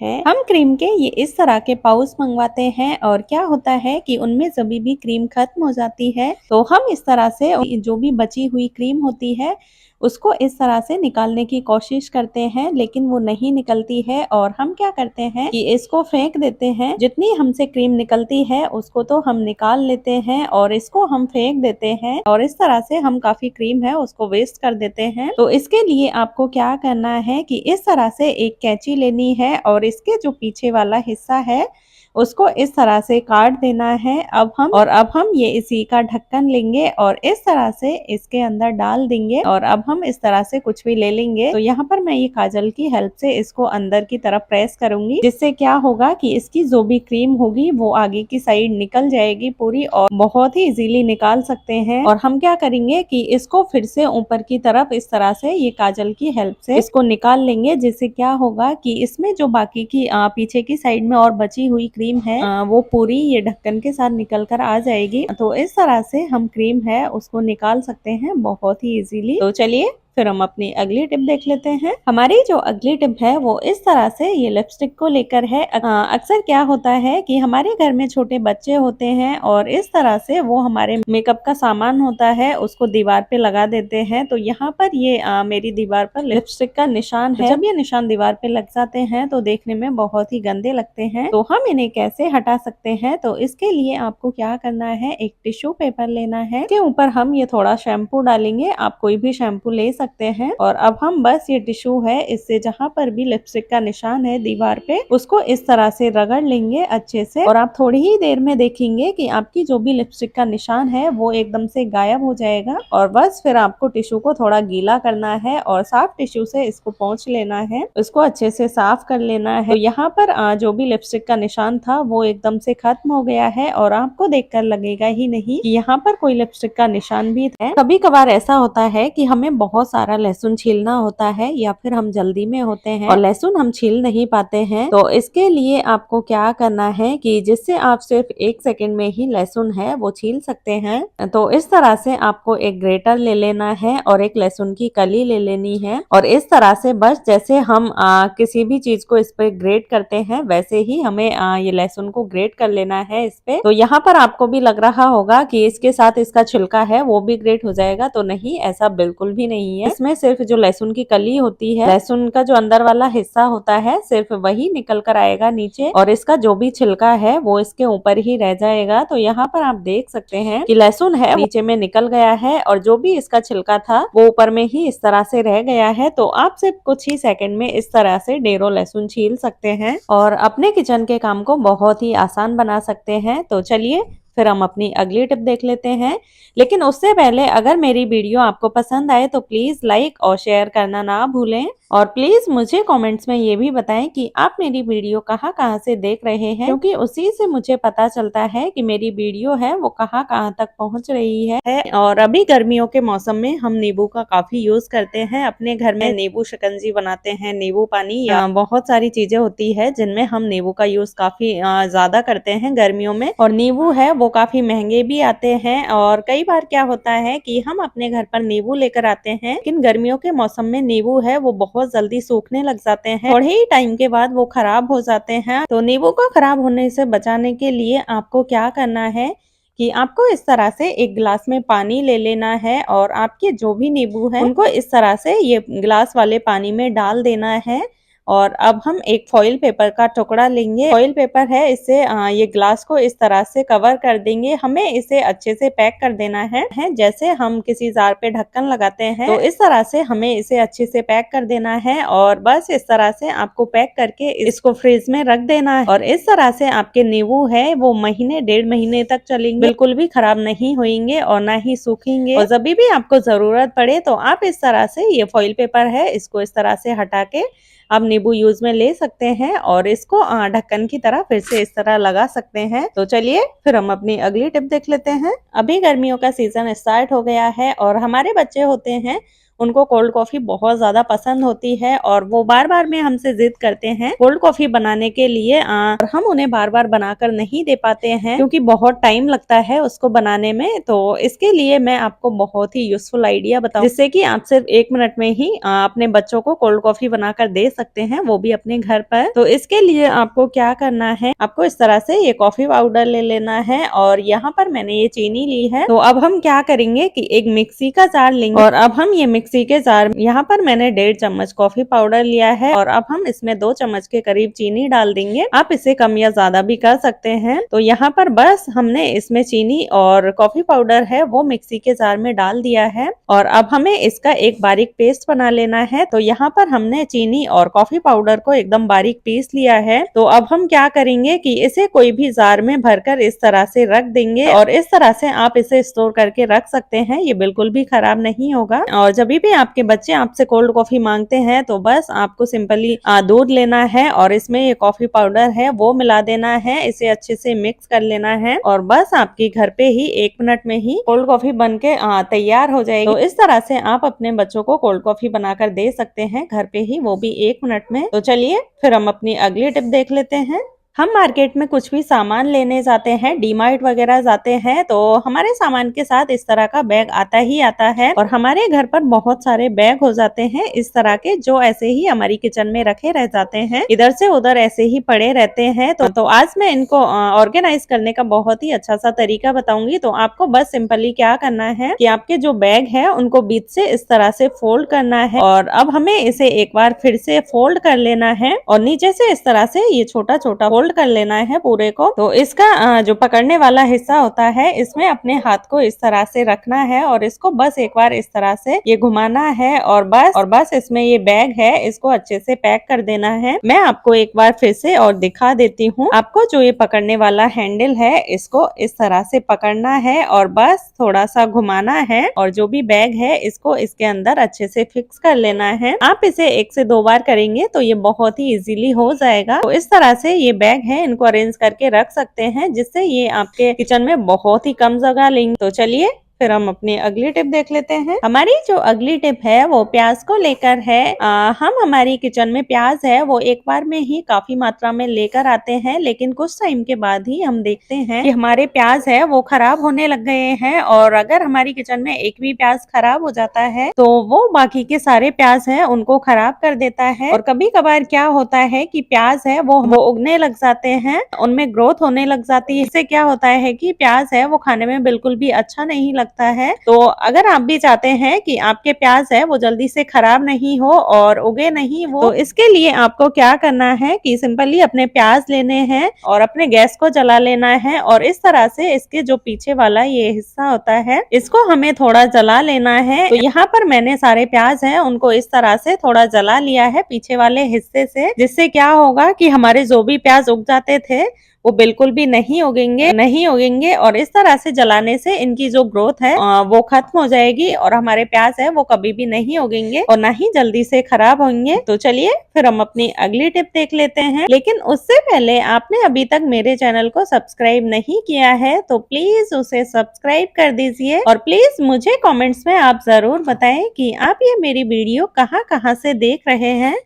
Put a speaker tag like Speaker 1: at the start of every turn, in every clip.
Speaker 1: है। हम क्रीम के ये इस तरह के पाउच मंगवाते हैं और क्या होता है कि उनमें जब भी क्रीम खत्म हो जाती है तो हम इस तरह से जो भी बची हुई क्रीम होती है उसको इस तरह से निकालने की कोशिश करते हैं, लेकिन वो नहीं निकलती है और हम क्या करते हैं कि इसको फेंक देते हैं। जितनी हमसे क्रीम निकलती है उसको तो हम निकाल लेते हैं और इसको हम फेंक देते हैं और इस तरह से हम काफी क्रीम है उसको वेस्ट कर देते हैं। तो इसके लिए आपको क्या करना है कि इस तरह से एक कैंची लेनी है और इसके जो पीछे वाला हिस्सा है उसको इस तरह से काट देना है। अब हम ये इसी का ढक्कन लेंगे और इस तरह से इसके अंदर डाल देंगे और अब हम इस तरह से कुछ भी ले लेंगे। तो यहाँ पर मैं ये काजल की हेल्प से इसको अंदर की तरफ प्रेस करूंगी, जिससे क्या होगा कि इसकी जो भी क्रीम होगी वो आगे की साइड निकल जाएगी पूरी और बहुत ही इजीली निकाल सकते हैं। और हम क्या करेंगे कि इसको फिर से ऊपर की तरफ इस तरह से ये काजल की हेल्प से इसको निकाल लेंगे, जिससे क्या होगा कि इसमें जो बाकी की पीछे की साइड में और बची हुई क्रीम है वो पूरी ये ढक्कन के साथ निकल कर आ जाएगी। तो इस तरह से हम क्रीम है उसको निकाल सकते हैं बहुत ही इजीली। तो चलिए फिर हम अपनी अगली टिप देख लेते हैं। हमारी जो अगली टिप है वो इस तरह से ये लिपस्टिक को लेकर है। अक्सर क्या होता है कि हमारे घर में छोटे बच्चे होते हैं और इस तरह से वो हमारे मेकअप का सामान होता है उसको दीवार पे लगा देते हैं। तो यहाँ पर ये मेरी दीवार पर लिपस्टिक का निशान है। जब ये निशान दीवार पे लग जाते हैं तो देखने में बहुत ही गंदे लगते हैं। तो हम इन्हें कैसे हटा सकते हैं? तो इसके लिए आपको क्या करना है, एक टिश्यू पेपर लेना है, इसके ऊपर हम ये थोड़ा शैम्पू डालेंगे। आप कोई भी शैम्पू ले सकते हैं और अब हम बस ये टिश्यू है इससे जहाँ पर भी लिपस्टिक का निशान है दीवार पे उसको इस तरह से रगड़ लेंगे अच्छे से और आप थोड़ी ही देर में देखेंगे कि आपकी जो भी लिपस्टिक का निशान है वो एकदम से गायब हो जाएगा। और बस फिर आपको टिश्यू को थोड़ा गीला करना है और साफ टिश्यू से इसको पोंछ लेना है, इसको अच्छे से साफ कर लेना है। तो यहाँ पर जो भी लिपस्टिक का निशान था वो एकदम से खत्म हो गया है और आपको देखकर लगेगा ही नहीं कि यहाँ पर कोई लिपस्टिक का निशान भी है। कभी कभार ऐसा होता है कि हमें बहुत सारा लहसुन छीलना होता है या फिर हम जल्दी में होते हैं और लहसुन हम छील नहीं पाते हैं। तो इसके लिए आपको क्या करना है कि जिससे आप सिर्फ 1 सेकंड में ही लहसुन है वो छील सकते हैं। तो इस तरह से आपको एक ग्रेटर ले लेना है और एक लहसुन की कली ले लेनी है और इस तरह से बस जैसे हम किसी भी चीज को इस पे ग्रेट करते हैं वैसे ही हमें ये लहसुन को ग्रेट कर लेना है इस पे। तो यहाँ पर आपको भी लग रहा होगा कि इसके साथ इसका छिलका है वो भी ग्रेट हो जाएगा, तो नहीं, ऐसा बिल्कुल भी नहीं है। इसमें सिर्फ जो लहसुन की कली होती है, लहसुन का जो अंदर वाला हिस्सा होता है सिर्फ वही निकल कर आएगा नीचे और इसका जो भी छिलका है वो इसके ऊपर ही रह जाएगा। तो यहाँ पर आप देख सकते हैं कि लहसुन है नीचे में निकल गया है और जो भी इसका छिलका था वो ऊपर में ही इस तरह से रह गया है। तो आप सिर्फ कुछ ही सेकंड में इस तरह से ढेरों लहसुन छील सकते हैं और अपने किचन के काम को बहुत ही आसान बना सकते हैं। तो चलिए फिर हम अपनी अगली टिप देख लेते हैं। लेकिन उससे पहले अगर मेरी वीडियो आपको पसंद आए तो प्लीज लाइक और शेयर करना ना भूलें और प्लीज मुझे कमेंट्स में ये भी बताएं कि आप मेरी वीडियो कहाँ से देख रहे हैं, क्योंकि उसी से मुझे पता चलता है कि मेरी वीडियो है वो कहाँ तक पहुंच रही है। और अभी गर्मियों के मौसम में हम नींबू का काफी यूज करते हैं अपने घर में। नींबू शिकंजी बनाते हैं, नींबू पानी या बहुत सारी चीजें होती है जिनमें हम नींबू का यूज काफी ज्यादा करते हैं गर्मियों में। और नींबू है वो काफी महंगे भी आते हैं और कई बार क्या होता है कि हम अपने घर पर नींबू लेकर आते हैं, लेकिन गर्मियों के मौसम में नींबू है वो बहुत जल्दी सूखने लग जाते हैं, थोड़े ही टाइम के बाद वो खराब हो जाते हैं। तो नींबू को खराब होने से बचाने के लिए आपको क्या करना है कि आपको इस तरह से एक गिलास में पानी ले लेना है और आपके जो भी नींबू है उनको इस तरह से ये गिलास वाले पानी में डाल देना है। और अब हम एक फॉइल पेपर का टुकड़ा लेंगे, फॉइल पेपर है, इससे ये ग्लास को इस तरह से कवर कर देंगे। हमें इसे अच्छे से पैक कर देना है जैसे हम किसी जार पे ढक्कन लगाते हैं, तो इस तरह से हमें इसे अच्छे से पैक कर देना है और बस इस तरह से आपको पैक करके इसको फ्रिज में रख देना है। और इस तरह से आपके नींबू है वो महीने 1.5 महीने तक चलेंगे, बिल्कुल भी खराब नहीं होंगे और ना ही सूखेंगे। और जब भी आपको जरूरत पड़े तो आप इस तरह से ये फॉइल पेपर है इसको इस तरह से हटा के आप नींबू यूज में ले सकते हैं और इसको ढक्कन की तरह फिर से इस तरह लगा सकते हैं। तो चलिए फिर हम अपनी अगली टिप देख लेते हैं। अभी गर्मियों का सीजन स्टार्ट हो गया है और हमारे बच्चे होते हैं उनको कोल्ड कॉफी बहुत ज्यादा पसंद होती है और वो बार बार में हमसे जिद करते हैं कोल्ड कॉफी बनाने के लिए। और हम उन्हें बार बार बनाकर नहीं दे पाते हैं क्योंकि बहुत टाइम लगता है उसको बनाने में। तो इसके लिए मैं आपको बहुत ही यूजफुल आइडिया बताऊं जिससे कि आप सिर्फ 1 मिनट में ही अपने बच्चों को कोल्ड कॉफी बनाकर दे सकते हैं, वो भी अपने घर पर। तो इसके लिए आपको क्या करना है, आपको इस तरह से ये कॉफी पाउडर ले लेना है और यहाँ पर मैंने ये चीनी ली है। तो अब हम क्या करेंगे कि एक मिक्सी का जार लेंगे और अब हम ये मिक्सी के जार, यहाँ पर मैंने 1.5 चम्मच कॉफी पाउडर लिया है और अब हम इसमें 2 चम्मच के करीब चीनी डाल देंगे। आप इसे कम या ज्यादा भी कर सकते हैं। तो यहाँ पर बस हमने इसमें चीनी और कॉफी पाउडर है वो मिक्सी के जार में डाल दिया है और अब हमें इसका एक बारीक पेस्ट बना लेना है। तो यहाँ पर हमने चीनी और कॉफी पाउडर को एकदम बारीक पीस लिया है। तो अब हम क्या करेंगे कि इसे कोई भी जार में भरकर इस तरह से रख देंगे और इस तरह से आप इसे स्टोर करके रख सकते हैं, ये बिल्कुल भी खराब नहीं होगा। और जब भी आपके बच्चे आपसे कोल्ड कॉफी मांगते हैं तो बस आपको सिंपली दूध लेना है और इसमें ये कॉफी पाउडर है वो मिला देना है, इसे अच्छे से मिक्स कर लेना है और बस आपके घर पे ही 1 मिनट में ही कोल्ड कॉफी बनके तैयार हो जाएगी। तो इस तरह से आप अपने बच्चों को कोल्ड कॉफी बनाकर दे सकते हैं घर पे ही, वो भी 1 मिनट में। तो चलिए फिर हम अपनी अगली टिप देख लेते हैं। हम मार्केट में कुछ भी सामान लेने जाते हैं, डीमार्ट वगैरह जाते हैं, तो हमारे सामान के साथ इस तरह का बैग आता ही आता है और हमारे घर पर बहुत सारे बैग हो जाते हैं इस तरह के, जो ऐसे ही हमारी किचन में रखे रह जाते हैं, इधर से उधर ऐसे ही पड़े रहते हैं। तो आज मैं इनको ऑर्गेनाइज करने का बहुत ही अच्छा सा तरीका बताऊंगी। तो आपको बस सिंपली क्या करना है कि आपके जो बैग है उनको बीच से इस तरह से फोल्ड करना है और अब हमें इसे एक बार फिर से फोल्ड कर लेना है और नीचे से इस तरह से ये छोटा छोटा फोल्ड कर लेना है पूरे को। तो इसका जो पकड़ने वाला हिस्सा होता है इसमें अपने हाथ को इस तरह से रखना है और इसको बस एक बार इस तरह से ये घुमाना है और बस इसमें ये बैग है इसको अच्छे से पैक कर देना है। मैं आपको एक बार फिर से और दिखा देती हूँ। आपको जो ये पकड़ने वाला हैंडल है इसको इस तरह से पकड़ना है और बस थोड़ा सा घुमाना है और जो भी बैग है इसको इसके अंदर अच्छे से फिक्स कर लेना है। आप इसे 1 से 2 बार करेंगे तो ये बहुत ही इजीली हो जाएगा। तो इस तरह से ये बैग है इनको अरेंज करके रख सकते हैं जिससे ये आपके किचन में बहुत ही कम जगह लेंगे। तो चलिए फिर हम अपनी अगली टिप देख लेते हैं। हमारी जो अगली टिप है वो प्याज को लेकर है। हम हमारी किचन में प्याज है वो एक बार में ही काफी मात्रा में लेकर आते हैं, लेकिन कुछ टाइम के बाद ही हम देखते हैं कि हमारे प्याज है वो खराब होने लग गए हैं और अगर हमारी किचन में एक भी प्याज खराब हो जाता है तो वो बाकी के सारे प्याज है उनको खराब कर देता है। और कभी कभार क्या होता है कि प्याज है वो उगने लग जाते हैं, उनमें ग्रोथ होने लग जाती है। इससे क्या होता है कि प्याज है वो खाने में बिल्कुल भी अच्छा नहीं लगता है। तो अगर आप भी चाहते हैं कि आपके प्याज है वो जल्दी से खराब नहीं हो और उगे नहीं वो, तो इसके लिए आपको क्या करना है कि सिंपली अपने प्याज लेने हैं और अपने गैस को जला लेना है और इस तरह से इसके जो पीछे वाला ये हिस्सा होता है इसको हमें थोड़ा जला लेना है। तो यहाँ पर मैंने सारे प्याज है उनको इस तरह से थोड़ा जला लिया है पीछे वाले हिस्से से, जिससे क्या होगा कि हमारे जो भी प्याज उग जाते थे वो बिल्कुल भी नहीं उगेंगे और इस तरह से जलाने से इनकी जो ग्रोथ है वो खत्म हो जाएगी और हमारे प्याज है वो कभी भी नहीं उगेंगे और ना ही जल्दी से खराब होंगे। तो चलिए फिर हम अपनी अगली टिप देख लेते हैं, लेकिन उससे पहले आपने अभी तक मेरे चैनल को सब्सक्राइब नहीं किया है तो प्लीज उसे सब्सक्राइब कर दीजिए और प्लीज मुझे कॉमेंट्स में आप जरूर बताएं कि आप ये मेरी वीडियो कहाँ से देख रहे हैं,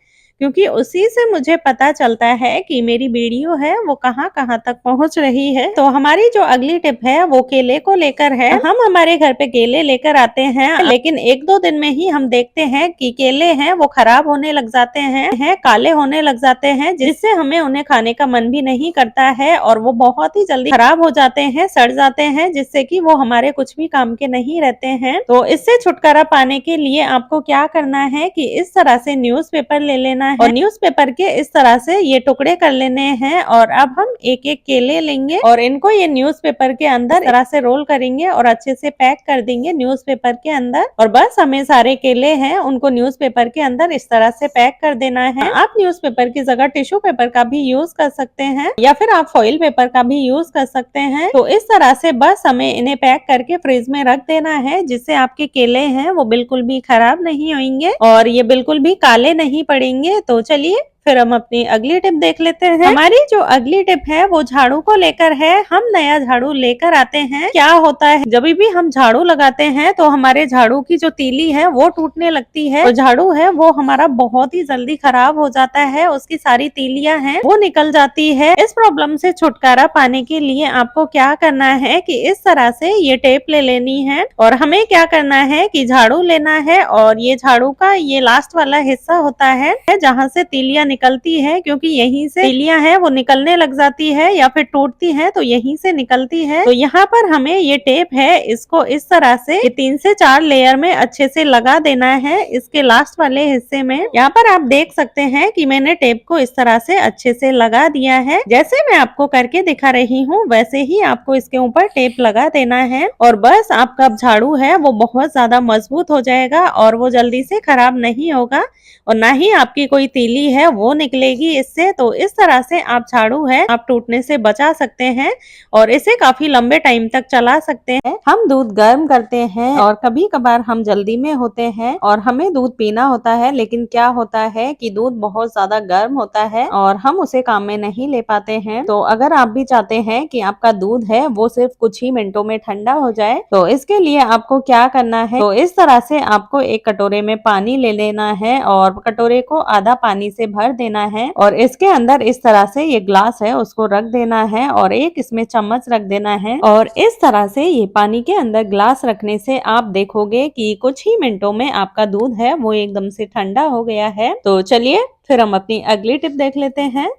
Speaker 1: क्योंकि उसी से मुझे पता चलता है कि मेरी वीडियो है वो कहाँ तक पहुंच रही है। तो हमारी जो अगली टिप है वो केले को लेकर है। हम हमारे घर पे केले लेकर आते हैं, लेकिन 1-2 दिन में ही हम देखते हैं कि केले हैं वो खराब होने लग जाते हैं, काले होने लग जाते हैं, जिससे हमें उन्हें खाने का मन भी नहीं करता है और वो बहुत ही जल्दी खराब हो जाते हैं, सड़ जाते हैं, जिससे कि वो हमारे कुछ भी काम के नहीं रहते हैं। तो इससे छुटकारा पाने के लिए आपको क्या करना है कि इस तरह से न्यूज़पेपर ले लेना है और न्यूज़पेपर के इस तरह से ये टुकड़े कर लेने हैं और अब हम एक एक केले लेंगे और इनको ये न्यूज़पेपर के अंदर इस तरह से रोल करेंगे और अच्छे से पैक कर देंगे न्यूज़पेपर के अंदर। और बस हमें सारे केले हैं उनको न्यूज़पेपर के अंदर इस तरह से पैक कर देना है। आप न्यूज़पेपर की जगह टिश्यू पेपर का भी यूज कर सकते हैं या फिर आप फॉइल पेपर का भी यूज कर सकते हैं। तो इस तरह से बस हमें इन्हें पैक करके फ्रिज में रख देना है, जिससे आपके केले हैं वो बिल्कुल भी खराब नहीं होंगे और ये बिल्कुल भी काले नहीं पड़ेंगे। तो चलिए फिर हम अपनी अगली टिप देख लेते हैं। हमारी जो अगली टिप है वो झाड़ू को लेकर है। हम नया झाड़ू लेकर आते हैं, क्या होता है जब भी हम झाड़ू लगाते हैं तो हमारे झाड़ू की जो तीली है वो टूटने लगती है। तो झाड़ू है वो हमारा बहुत ही जल्दी खराब हो जाता है, उसकी सारी तीलियां हैं वो निकल जाती है। इस प्रॉब्लम से छुटकारा पाने के लिए आपको क्या करना है कि इस तरह से ये टेप ले लेनी है और हमें क्या करना है कि झाड़ू लेना है और ये झाड़ू का ये लास्ट वाला हिस्सा होता है जहाँ से तीलियां निकलती है, क्योंकि यहीं से तीलियां हैं वो निकलने लग जाती है या फिर टूटती है तो यहीं से निकलती है। तो यहाँ पर हमें ये टेप है इसको इस तरह से 3 से 4 लेयर में अच्छे से लगा देना है इसके लास्ट वाले हिस्से में। यहाँ पर आप देख सकते हैं कि मैंने टेप को इस तरह से अच्छे से लगा दिया है। जैसे मैं आपको करके दिखा रही हूँ वैसे ही आपको इसके ऊपर टेप लगा देना है और बस आपका झाड़ू है वो बहुत ज्यादा मजबूत हो जाएगा और वो जल्दी से खराब नहीं होगा और ना ही आपकी कोई तीली है वो निकलेगी इससे। तो इस तरह से आप झाड़ू है आप टूटने से बचा सकते हैं और इसे काफी लंबे टाइम तक चला सकते हैं। हम दूध गर्म करते हैं और कभी कभार हम जल्दी में होते हैं और हमें दूध पीना होता है, लेकिन क्या होता है कि दूध बहुत ज्यादा गर्म होता है और हम उसे काम में नहीं ले पाते हैं। तो अगर आप भी चाहते हैं कि आपका दूध है वो सिर्फ कुछ ही मिनटों में ठंडा हो जाए तो इसके लिए आपको क्या करना है, तो इस तरह से आपको एक कटोरे में पानी ले लेना है और कटोरे को आधा पानी से भर देना है और इसके अंदर इस तरह से ये ग्लास है उसको रख देना है और एक इसमें चम्मच रख देना है और इस तरह से ये पानी के अंदर ग्लास रखने से आप देखोगे कि कुछ ही मिनटों में आपका दूध है वो एकदम से ठंडा हो गया है। तो चलिए फिर हम अपनी अगली टिप देख लेते हैं।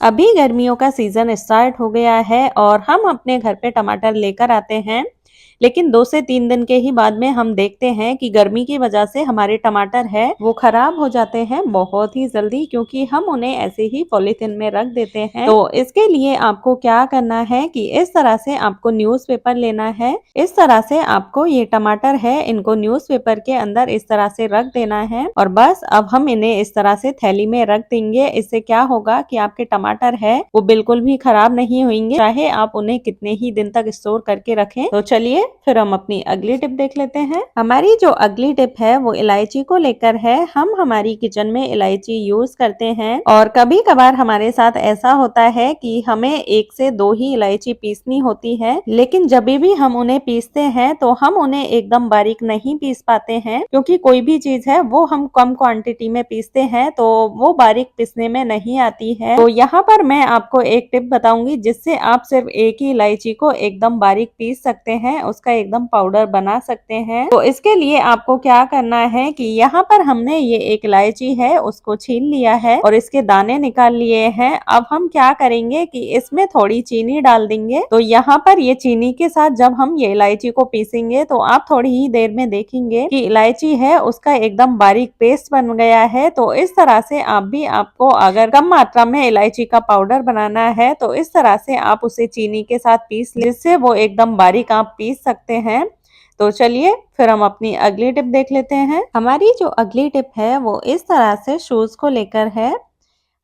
Speaker 1: अभी गर्मियों का सीजन स्टार्ट हो गया है और हम अपने घर पे टमाटर लेकर आते हैं, लेकिन 2 से 3 दिन के ही बाद में हम देखते हैं कि गर्मी की वजह से हमारे टमाटर है वो खराब हो जाते हैं बहुत ही जल्दी, क्योंकि हम उन्हें ऐसे ही पॉलीथिन में रख देते हैं। तो इसके लिए आपको क्या करना है कि इस तरह से आपको न्यूज़पेपर लेना है। इस तरह से आपको ये टमाटर है इनको न्यूज़पेपर के अंदर इस तरह से रख देना है और बस अब हम इन्हें इस तरह से थैली में रख देंगे। इससे क्या होगा कि आपके टमाटर है वो बिल्कुल भी खराब नहीं होंगे, चाहे आप उन्हें कितने ही दिन तक स्टोर करके रखें। तो चलिए फिर हम अपनी अगली टिप देख लेते हैं। हमारी जो अगली टिप है वो इलायची को लेकर है। हम हमारी किचन में इलायची यूज करते हैं और कभी कभार हमारे साथ ऐसा होता है कि हमें 1 से 2 ही इलायची पीसनी होती है, लेकिन जब भी हम उन्हें पीसते हैं तो हम उन्हें एकदम बारीक नहीं पीस पाते हैं, क्योंकि कोई भी चीज है वो हम कम क्वांटिटी में पीसते हैं तो वो बारीक पीसने में नहीं आती है। तो यहाँ पर मैं आपको एक टिप बताऊंगी जिससे आप सिर्फ एक ही इलायची को एकदम बारीक पीस सकते हैं, उसका एकदम पाउडर बना सकते हैं। तो इसके लिए आपको क्या करना है कि यहाँ पर हमने ये एक इलायची है उसको छील लिया है और इसके दाने निकाल लिए हैं। अब हम क्या करेंगे कि इसमें थोड़ी चीनी डाल देंगे। तो यहाँ पर ये चीनी के साथ जब हम ये इलायची को पीसेंगे तो आप थोड़ी ही देर में देखेंगे कि इलायची है उसका एकदम बारीक पेस्ट बन गया है। तो इस तरह से आप भी आपको अगर कम मात्रा में इलायची का पाउडर बनाना है तो इस तरह से आप उसे चीनी के साथ पीस ले, जिससे वो एकदम बारीक आप पीस सकते हैं। तो चलिए फिर हम अपनी अगली टिप देख लेते हैं। हमारी जो अगली टिप है वो इस तरह से शूज को लेकर है।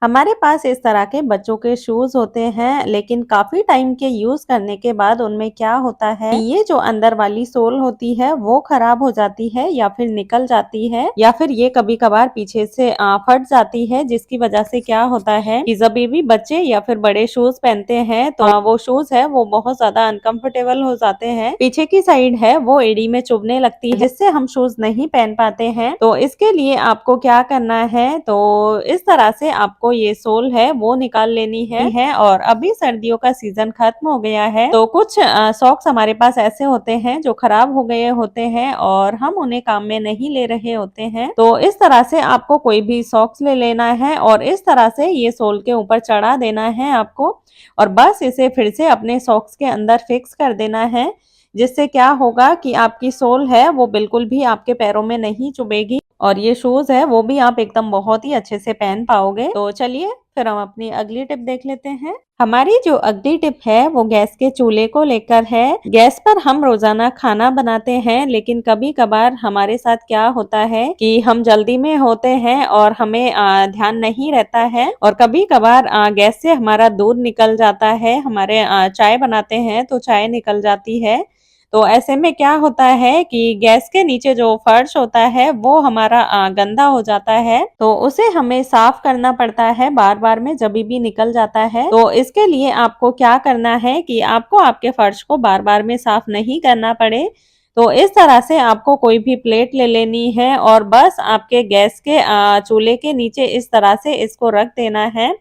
Speaker 1: हमारे पास इस तरह के बच्चों के शूज होते हैं, लेकिन काफी टाइम के यूज करने के बाद उनमें क्या होता है ये जो अंदर वाली सोल होती है वो खराब हो जाती है या फिर निकल जाती है या फिर ये कभी कभार पीछे से फट जाती है, जिसकी वजह से क्या होता है कि जब भी बच्चे या फिर बड़े शूज पहनते हैं तो वो शूज है वो बहुत ज्यादा अनकंफर्टेबल हो जाते हैं। पीछे की साइड है वो एड़ी में चुभने लगती है, जिससे हम शूज नहीं पहन पाते हैं। तो इसके लिए आपको क्या करना है, तो इस तरह से आपको ये सोल है वो निकाल लेनी है। और अभी सर्दियों का सीजन खत्म हो गया है तो कुछ सॉक्स हमारे पास ऐसे होते हैं जो खराब हो गए होते हैं और हम उन्हें काम में नहीं ले रहे होते हैं। तो इस तरह से आपको कोई भी सॉक्स ले लेना है और इस तरह से ये सोल के ऊपर चढ़ा देना है आपको और बस इसे फिर से अपने सॉक्स के अंदर फिक्स कर देना है, जिससे क्या होगा कि आपकी सोल है वो बिल्कुल भी आपके पैरों में नहीं चुभेगी और ये शूज है वो भी आप एकदम बहुत ही अच्छे से पहन पाओगे। तो चलिए फिर हम अपनी अगली टिप देख लेते हैं। हमारी जो अगली टिप है वो गैस के चूल्हे को लेकर है। गैस पर हम रोजाना खाना बनाते हैं, लेकिन कभी कभार हमारे साथ क्या होता है कि हम जल्दी में होते हैं और हमें ध्यान नहीं रहता है और कभी कभार गैस से हमारा दूध निकल जाता है। हमारे चाय बनाते हैं तो चाय निकल जाती है। तो ऐसे में क्या होता है कि गैस के नीचे जो फर्श होता है वो हमारा गंदा हो जाता है, तो उसे हमें साफ करना पड़ता है बार बार में जब भी निकल जाता है। तो इसके लिए आपको क्या करना है कि आपको आपके फर्श को बार बार में साफ नहीं करना पड़े, तो इस तरह से आपको कोई भी प्लेट ले लेनी है और बस आपके गैस के चूल्हे के नीचे इस तरह से इसको रख देना है।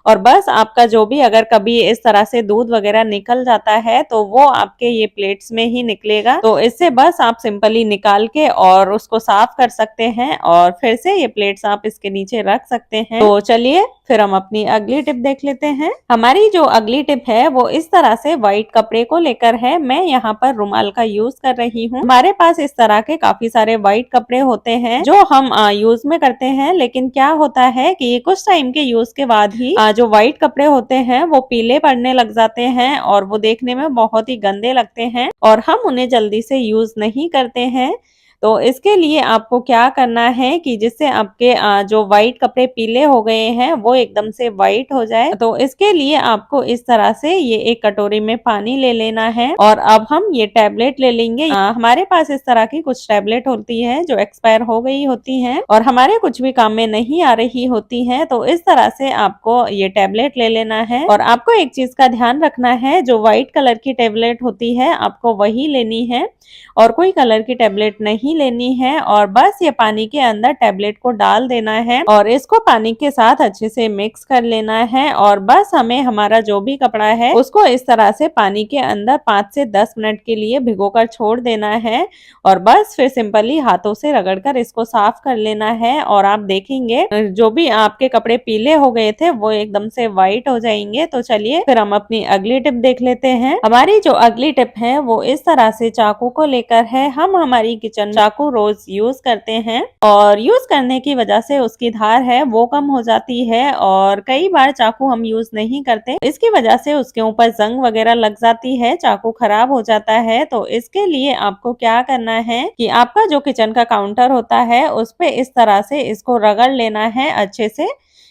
Speaker 1: और बस आपका जो भी अगर कभी इस तरह से दूध वगैरह निकल जाता है तो वो आपके ये प्लेट्स में ही निकलेगा, तो इससे बस आप सिंपली निकाल के और उसको साफ कर सकते हैं और फिर से ये प्लेट्स आप इसके नीचे रख सकते हैं। तो चलिए फिर हम अपनी अगली टिप देख लेते हैं। हमारी जो अगली टिप है वो इस तरह से व्हाइट कपड़े को लेकर है। मैं यहाँ पर रुमाल का यूज कर रही हूँ। हमारे पास इस तरह के काफी सारे व्हाइट कपड़े होते हैं जो हम यूज में करते हैं, लेकिन क्या होता है कि कुछ टाइम के यूज के बाद ही जो व्हाइट कपड़े होते हैं वो पीले पड़ने लग जाते हैं और वो देखने में बहुत ही गंदे लगते हैं और हम उन्हें जल्दी से यूज नहीं करते हैं। तो इसके लिए आपको क्या करना है कि जिससे आपके जो व्हाइट कपड़े पीले हो गए हैं वो एकदम से व्हाइट हो जाए, तो इसके लिए आपको इस तरह से ये एक कटोरी में पानी ले लेना है और अब हम ये टैबलेट ले लेंगे। हमारे पास इस तरह की कुछ टैबलेट होती है जो एक्सपायर हो गई होती हैं और हमारे कुछ भी काम में नहीं आ रही होती है, तो इस तरह से आपको ये टैबलेट ले लेना है। और आपको एक चीज का ध्यान रखना है, जो व्हाइट कलर की टैबलेट होती है आपको वही लेनी है और कोई कलर की टैबलेट नहीं लेनी है। और बस ये पानी के अंदर टैबलेट को डाल देना है और इसको पानी के साथ अच्छे से मिक्स कर लेना है और बस हमें हमारा जो भी कपड़ा है उसको इस तरह से पानी के अंदर 5 से 10 मिनट के लिए भिगोकर छोड़ देना है और बस फिर सिंपली हाथों से रगड़कर इसको साफ कर लेना है और आप देखेंगे जो भी आपके कपड़े पीले हो गए थे वो एकदम से व्हाइट हो जाएंगे। तो चलिए फिर हम अपनी अगली टिप देख लेते हैं। हमारी जो अगली टिप है वो इस तरह से चाकू को लेकर है। हम हमारी किचन चाकू रोज यूज करते हैं और यूज करने की वजह से उसकी धार है वो कम हो जाती है और कई बार चाकू हम यूज नहीं करते, इसकी वजह से उसके ऊपर जंग वगैरह लग जाती है, चाकू खराब हो जाता है। तो इसके लिए आपको क्या करना है कि आपका जो किचन का काउंटर होता है उस पे इस तरह से इसको रगड़ लेना है अच्छे से।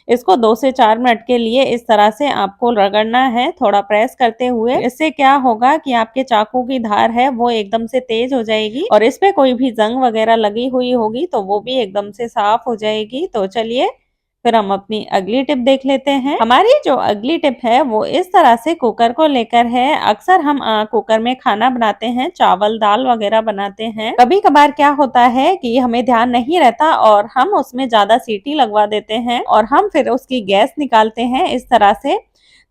Speaker 1: इसको 2 से 4 मिनट के लिए इस तरह से आपको रगड़ना है थोड़ा प्रेस करते हुए। इससे क्या होगा कि आपके चाकू की धार है वो एकदम से तेज हो जाएगी और इस पे कोई भी जंग वगैरह लगी हुई होगी तो वो भी एकदम से साफ हो जाएगी। तो चलिए फिर हम अपनी अगली टिप देख लेते हैं। हमारी जो अगली टिप है वो इस तरह से कुकर को लेकर है। अक्सर हम कुकर में खाना बनाते हैं, चावल दाल वगैरह बनाते हैं। कभी कभार क्या होता है कि हमें ध्यान नहीं रहता और हम उसमें ज्यादा सीटी लगवा देते हैं और हम फिर उसकी गैस निकालते हैं इस तरह से।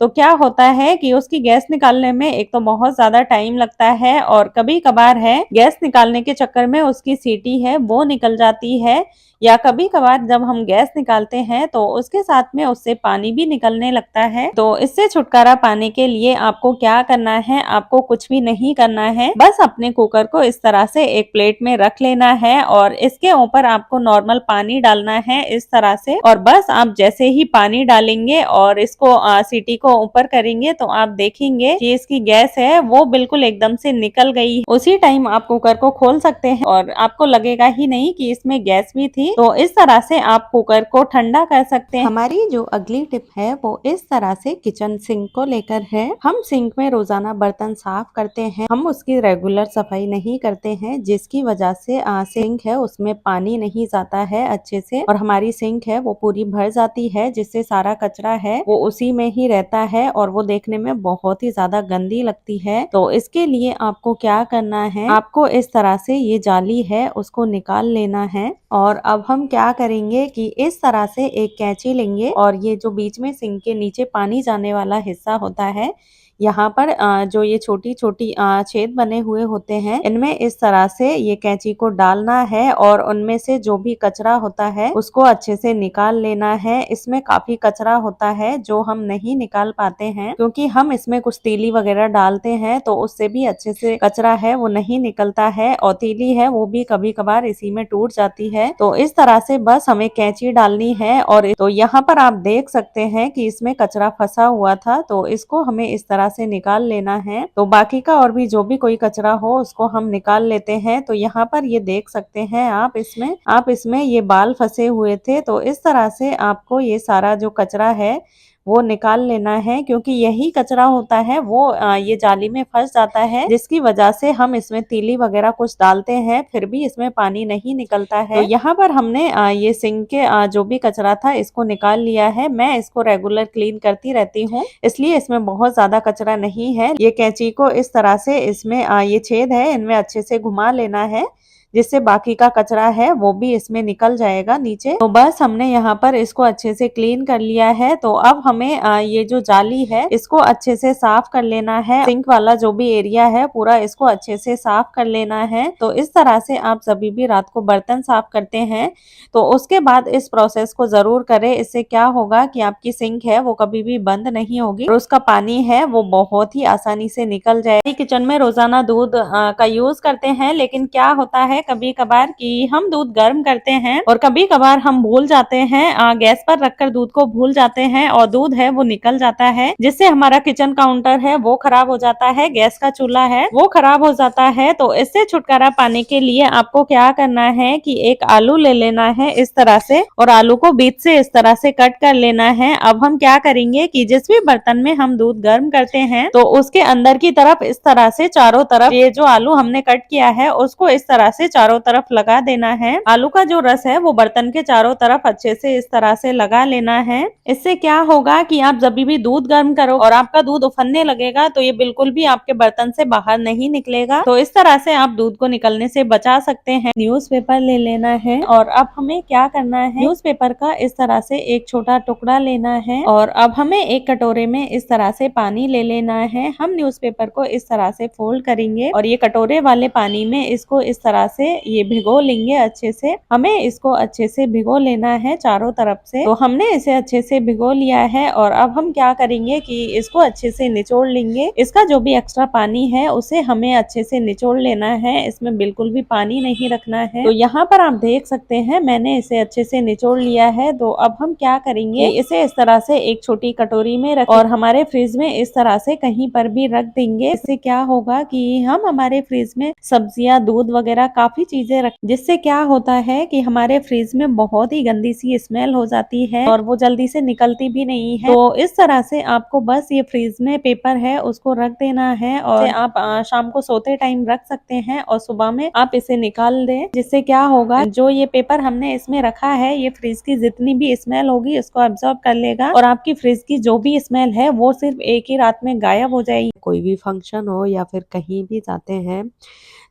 Speaker 1: तो क्या होता है कि उसकी गैस निकालने में एक तो बहुत ज्यादा टाइम लगता है और कभी कभार है गैस निकालने के चक्कर में उसकी सीटी है वो निकल जाती है, या कभी कभार जब हम गैस निकालते हैं तो उसके साथ में उससे पानी भी निकलने लगता है। तो इससे छुटकारा पाने के लिए आपको क्या करना है, आपको कुछ भी नहीं करना है, बस अपने कुकर को इस तरह से एक प्लेट में रख लेना है और इसके ऊपर आपको नॉर्मल पानी डालना है इस तरह से। और बस आप जैसे ही पानी डालेंगे और इसको सीटी को ऊपर करेंगे तो आप देखेंगे कि इसकी गैस है वो बिल्कुल एकदम से निकल गई। उसी टाइम आप कुकर को खोल सकते हैं और आपको लगेगा ही नहीं कि इसमें गैस भी थी। तो इस तरह से आप कुकर को ठंडा कर सकते हैं। हमारी जो अगली टिप है वो इस तरह से किचन सिंक को लेकर है। हम सिंक में रोजाना बर्तन साफ करते हैं, हम उसकी रेगुलर सफाई नहीं करते हैं, जिसकी वजह से सिंक है उसमें पानी नहीं जाता है अच्छे से और हमारी सिंक है वो पूरी भर जाती है, जिससे सारा कचरा है वो उसी में ही रहता है और वो देखने में बहुत ही ज्यादा गंदी लगती है। तो इसके लिए आपको क्या करना है, आपको इस तरह से ये जाली है उसको निकाल लेना है। और अब हम क्या करेंगे कि इस तरह से एक कैंची लेंगे और ये जो बीच में सिंक के नीचे पानी जाने वाला हिस्सा होता है, यहाँ पर जो ये छोटी छोटी छेद बने हुए होते हैं, इनमें इस तरह से ये कैंची को डालना है और उनमें से जो भी कचरा होता है उसको अच्छे से निकाल लेना है। इसमें काफी कचरा होता है जो हम नहीं निकाल पाते हैं क्योंकि हम इसमें कुछ तीली वगैरह डालते हैं, तो उससे भी अच्छे से कचरा है वो नहीं निकलता है और तीली है वो भी कभी कभार इसी में टूट जाती है। तो इस तरह से बस हमें कैंची डालनी है और तो यहाँ पर आप देख सकते हैं कि इसमें कचरा फंसा हुआ था, तो इसको हमें इस तरह से निकाल लेना है। तो बाकी का और भी जो भी कोई कचरा हो उसको हम निकाल लेते हैं। तो यहाँ पर ये देख सकते हैं आप इसमें ये बाल फंसे हुए थे, तो इस तरह से आपको ये सारा जो कचरा है वो निकाल लेना है, क्योंकि यही कचरा होता है वो ये जाली में फंस जाता है, जिसकी वजह से हम इसमें तीली वगैरह कुछ डालते हैं फिर भी इसमें पानी नहीं निकलता है। तो यहाँ पर हमने ये सिंक के जो भी कचरा था इसको निकाल लिया है। मैं इसको रेगुलर क्लीन करती रहती हूँ, इसलिए इसमें बहुत ज्यादा कचरा नहीं है। ये कैंची को इस तरह से इसमें ये छेद है इनमें अच्छे से घुमा लेना है, जिससे बाकी का कचरा है वो भी इसमें निकल जाएगा नीचे। तो बस हमने यहाँ पर इसको अच्छे से क्लीन कर लिया है। तो अब हमें ये जो जाली है इसको अच्छे से साफ कर लेना है। सिंक वाला जो भी एरिया है पूरा इसको अच्छे से साफ कर लेना है। तो इस तरह से आप सभी भी रात को बर्तन साफ करते हैं तो उसके बाद इस प्रोसेस को जरूर करें। इससे क्या होगा कि आपकी सिंक है वो कभी भी बंद नहीं होगी और उसका पानी है वो बहुत ही आसानी से निकल जाए। किचन में रोजाना दूध का यूज करते हैं, लेकिन क्या होता है कभी कभार कि हम दूध गर्म करते हैं और कभी कभार हम भूल जाते हैं, गैस पर रखकर दूध को भूल जाते हैं और दूध है वो निकल जाता है, जिससे हमारा किचन काउंटर है वो खराब हो जाता है, गैस का चूल्हा है वो खराब हो जाता है। तो इससे छुटकारा पाने के लिए आपको क्या करना है कि एक आलू ले लेना है इस तरह से और आलू को बीच से इस तरह से कट कर लेना है। अब हम क्या करेंगे कि जिस भी बर्तन में हम दूध गर्म करते हैं तो उसके अंदर की तरफ इस तरह से चारों तरफ ये जो आलू हमने कट किया है उसको इस तरह से चारों तरफ लगा देना है। आलू का जो रस है वो बर्तन के चारों तरफ अच्छे से इस तरह से लगा लेना है। इससे क्या होगा कि आप जब भी दूध गर्म करो और आपका दूध उफनने लगेगा तो ये बिल्कुल भी आपके बर्तन से बाहर नहीं निकलेगा। तो इस तरह से आप दूध को निकलने से बचा सकते हैं। न्यूज़पेपर ले लेना है और अब हमें क्या करना है, न्यूज़पेपर का इस तरह से एक छोटा टुकड़ा लेना है और अब हमें एक कटोरे में इस तरह से पानी ले लेना है। हम न्यूज़पेपर को इस तरह से फोल्ड करेंगे और ये कटोरे वाले पानी में इसको इस तरह से ये भिगो लेंगे अच्छे से। हमें इसको अच्छे से भिगो लेना है चारों तरफ से। तो हमने इसे अच्छे से भिगो लिया है और अब हम क्या करेंगे कि इसको अच्छे से निचोड़ लेंगे। इसका जो भी एक्स्ट्रा पानी है उसे हमें अच्छे से निचोड़ लेना है, इसमें बिल्कुल भी पानी नहीं रखना है। तो यहाँ पर आप देख सकते हैं मैंने इसे अच्छे से निचोड़ लिया है। तो अब हम क्या करेंगे, इसे इस तरह से एक छोटी कटोरी में रख और हमारे फ्रिज में इस तरह से कहीं पर भी रख देंगे। इससे क्या होगा कि हम हमारे फ्रिज में सब्जियां, दूध वगैरह काफी चीजें रख, जिससे क्या होता है कि हमारे फ्रिज में बहुत ही गंदी सी स्मेल हो जाती है और वो जल्दी से निकलती भी नहीं है। तो इस तरह से आपको बस ये फ्रिज में पेपर है उसको रख देना है और आप शाम को सोते टाइम रख सकते हैं और सुबह में आप इसे निकाल दें। जिससे क्या होगा, जो ये पेपर हमने इसमें रखा है ये फ्रिज की जितनी भी स्मेल होगी उसको एब्जॉर्ब कर लेगा और आपकी फ्रिज की जो भी स्मेल है वो सिर्फ एक ही रात में गायब हो जाएगी। कोई भी फंक्शन हो या फिर कहीं भी जाते हैं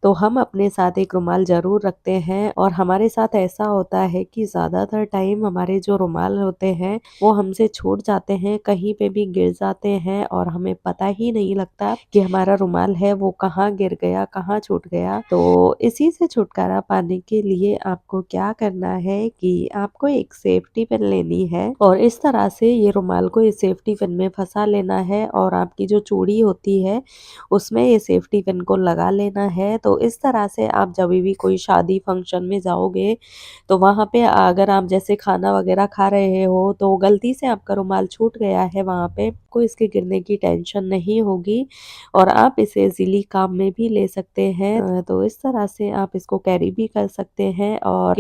Speaker 1: तो हम अपने साथ एक रुमाल ज़रूर रखते हैं और हमारे साथ ऐसा होता है कि ज़्यादातर टाइम हमारे जो रुमाल होते हैं वो हमसे छूट जाते हैं, कहीं पे भी गिर जाते हैं और हमें पता ही नहीं लगता कि हमारा रुमाल है वो कहाँ गिर गया, कहाँ छूट गया। तो इसी से छुटकारा पाने के लिए आपको क्या करना है कि आपको एक सेफ्टी पिन लेनी है और इस तरह से ये रुमाल को इस सेफ्टी पिन में फंसा लेना है और आपकी जो चूड़ी होती है उसमें ये सेफ्टी पिन को लगा लेना है। तो इस तरह से आप जब भी कोई शादी फंक्शन में जाओगे तो वहाँ पे अगर आप जैसे खाना वगैरह खा रहे हो तो गलती से आपका रुमाल छूट गया है वहाँ पे, कोई इसके गिरने की टेंशन नहीं होगी और आप इसे इजीली काम में भी ले सकते हैं। तो इस तरह से आप इसको कैरी भी कर सकते हैं और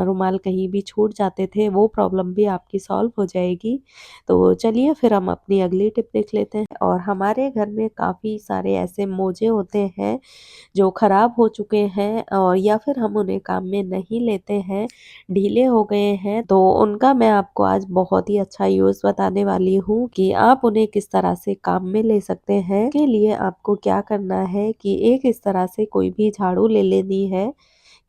Speaker 1: रुमाल कहीं भी छूट जाते थे वो प्रॉब्लम भी आपकी सॉल्व हो जाएगी। तो चलिए फिर हम अपनी अगली टिप देख लेते हैं। और हमारे घर में काफ़ी सारे ऐसे मोजे होते हैं जो खराब हो चुके हैं और या फिर हम उन्हें काम में नहीं लेते हैं, ढीले हो गए हैं, तो उनका मैं आपको आज बहुत ही अच्छा यूज़ बताने वाली हूँ कि आप उन्हें किस तरह से काम में ले सकते हैं। के लिए आपको क्या करना है कि एक इस तरह से कोई भी झाड़ू ले लेनी है,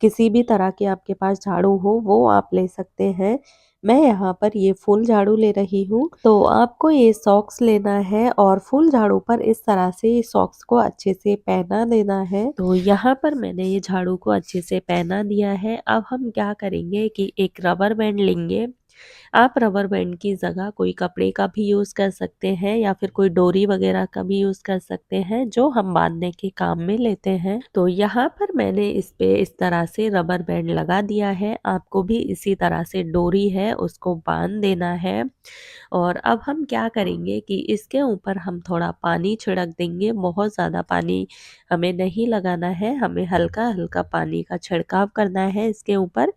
Speaker 1: किसी भी तरह के आपके पास झाड़ू हो वो आप ले सकते हैं। मैं यहाँ पर ये फुल झाड़ू ले रही हूँ। तो आपको ये सॉक्स लेना है और फुल झाड़ू पर इस तरह से सॉक्स को अच्छे से पहना देना है। तो यहाँ पर मैंने ये झाड़ू को अच्छे से पहना दिया है। अब हम क्या करेंगे कि एक रबर बैंड लेंगे। आप रबर बैंड की जगह कोई कपड़े का भी यूज़ कर सकते हैं या फिर कोई डोरी वगैरह का भी यूज़ कर सकते हैं जो हम बांधने के काम में लेते हैं। तो यहाँ पर मैंने इस पे इस तरह से रबर बैंड लगा दिया है। आपको भी इसी तरह से डोरी है उसको बांध देना है। और अब हम क्या करेंगे कि इसके ऊपर हम थोड़ा पानी छिड़क देंगे। बहुत ज़्यादा पानी हमें नहीं लगाना है, हमें हल्का हल्का पानी का छिड़काव करना है इसके ऊपर,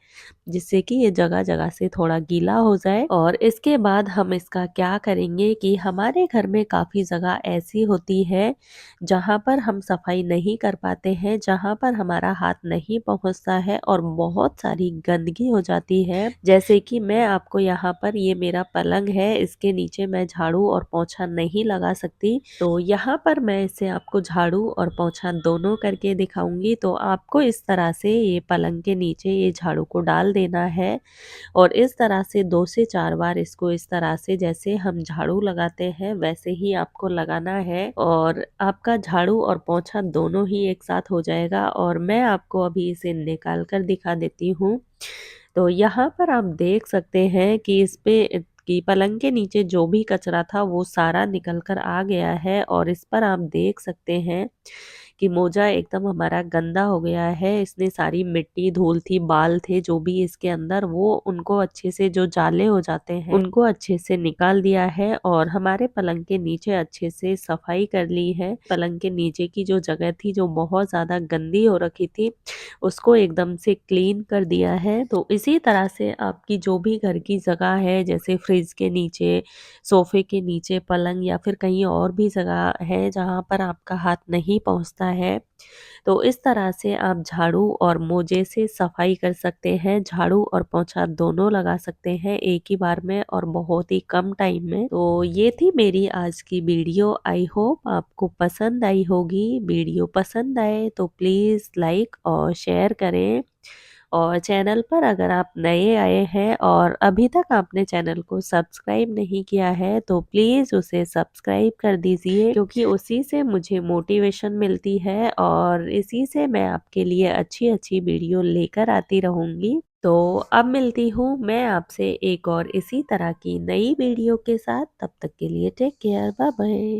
Speaker 1: जिससे कि ये जगह जगह से थोड़ा गीला हो जाए। और इसके बाद हम इसका क्या करेंगे कि हमारे घर में काफ़ी जगह ऐसी होती है जहाँ पर हम सफाई नहीं कर पाते हैं, जहाँ पर हमारा हाथ नहीं पहुँचता है और बहुत सारी गंदगी हो जाती है। जैसे कि मैं आपको यहाँ पर, ये मेरा पलंग है, इसके नीचे मैं झाड़ू और पोंछा नहीं लगा सकती, तो यहाँ पर मैं इसे आपको झाड़ू और पोंछा दोनों करके दिखाऊंगी। तो आपको इस तरह से ये पलंग के नीचे ये झाड़ू को डाल देना है और इस तरह से 2 से 4 बार इसको इस तरह से जैसे हम झाड़ू लगाते हैं वैसे ही आपको लगाना है और आपका झाड़ू और पोंछा दोनों ही एक साथ हो जाएगा। और मैं आपको अभी इसे निकाल कर दिखा देती हूँ। तो यहाँ पर आप देख सकते हैं कि इस पे कि पलंग के नीचे जो भी कचरा था वो सारा निकल कर आ गया है और इस पर आप देख सकते हैं कि मोजा एकदम हमारा गंदा हो गया है। इसने सारी मिट्टी, धूल थी, बाल थे जो भी इसके अंदर, वो उनको अच्छे से, जो जाले हो जाते हैं उनको अच्छे से निकाल दिया है और हमारे पलंग के नीचे अच्छे से सफाई कर ली है। पलंग के नीचे की जो जगह थी जो बहुत ज़्यादा गंदी हो रखी थी उसको एकदम से क्लीन कर दिया है। तो इसी तरह से आपकी जो भी घर की जगह है, जैसे फ्रिज के नीचे, सोफे के नीचे, पलंग या फिर कहीं और भी जगह है जहाँ पर आपका हाथ नहीं पहुँचता है, तो इस तरह से आप झाड़ू और मोजे से सफाई कर सकते हैं। झाड़ू और पोंछा दोनों लगा सकते हैं एक ही बार में और बहुत ही कम टाइम में। तो ये थी मेरी आज की वीडियो। आई होप आपको पसंद आई होगी। वीडियो पसंद आए तो प्लीज़ लाइक और शेयर करें। और चैनल पर अगर आप नए आए हैं और अभी तक आपने चैनल को सब्सक्राइब नहीं किया है तो प्लीज़ उसे सब्सक्राइब कर दीजिए, क्योंकि उसी से मुझे मोटिवेशन मिलती है और इसी से मैं आपके लिए अच्छी-अच्छी वीडियो लेकर आती रहूँगी। तो अब मिलती हूँ मैं आपसे एक और इसी तरह की नई वीडियो के साथ। तब तक के लिए टेक केयर, बाय बाय।